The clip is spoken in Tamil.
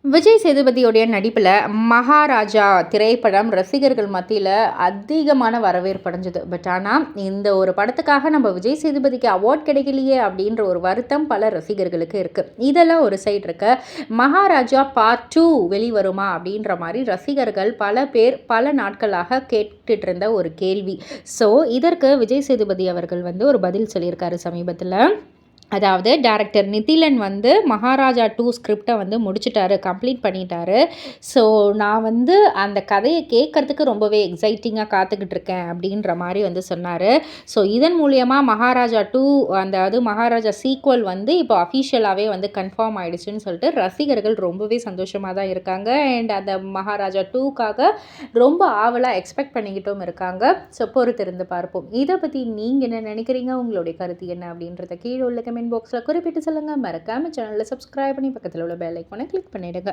விஜய் சேதுபதியுடைய நடிப்பில் மகாராஜா திரைப்படம் ரசிகர்கள் மத்தியில் அதிகமான வரவேற்பு அடைஞ்சது. பட் ஆனால் இந்த ஒரு படத்துக்காக நம்ம விஜய் சேதுபதிக்கு அவார்ட் கிடைக்கலையே அப்படின்ற ஒரு வருத்தம் பல ரசிகர்களுக்கு இருக்குது. இதெல்லாம் ஒரு சைடு இருக்க, மகாராஜா பார்ட் 2 வெளிவருமா அப்படின்ற மாதிரி ரசிகர்கள் பல பேர் பல நாட்களாக கேட்டுட்டு இருந்த ஒரு கேள்வி. ஸோ இதற்கு விஜய் சேதுபதி அவர்கள் ஒரு பதில் சொல்லியிருக்காரு சமீபத்தில். அதாவது டைரக்டர் நிதிலன் மகாராஜா 2 ஸ்கிரிப்டை முடிச்சிட்டாரு, கம்ப்ளீட் பண்ணிட்டாரு. ஸோ நான் அந்த கதையை கேட்கறதுக்கு ரொம்பவே எக்ஸைட்டிங்காக காத்துக்கிட்டு இருக்கேன் அப்படின்ற மாதிரி சொன்னார். ஸோ இதன் மூலியமாக மகாராஜா 2 அதாவது மகாராஜா சீக்வல் இப்போ அஃபிஷியலாகவே கன்ஃபார்ம் ஆயிடுச்சுன்னு சொல்லிட்டு ரசிகர்கள் ரொம்பவே சந்தோஷமாக தான் இருக்காங்க. அண்ட் அந்த மகாராஜா 2க்காக ரொம்ப ஆவலாக எக்ஸ்பெக்ட் பண்ணிக்கிட்டும் இருக்காங்க. ஸோ பொறுத்திருந்து பார்ப்போம். இதை பற்றி நீங்கள் என்ன நினைக்கிறீங்க? உங்களுடைய கருத்து என்ன அப்படின்றத கீழே உள்ள கமெண்ட் பாக்ஸில் குறிப்பிட்டு சொல்லுங்கள். மறக்காமல் சேனலில் சப்ஸ்கிரைப் பண்ணி பக்கத்தில் உள்ள பெல் ஐக்கானை கிளிக் பண்ணிவிடுங்க.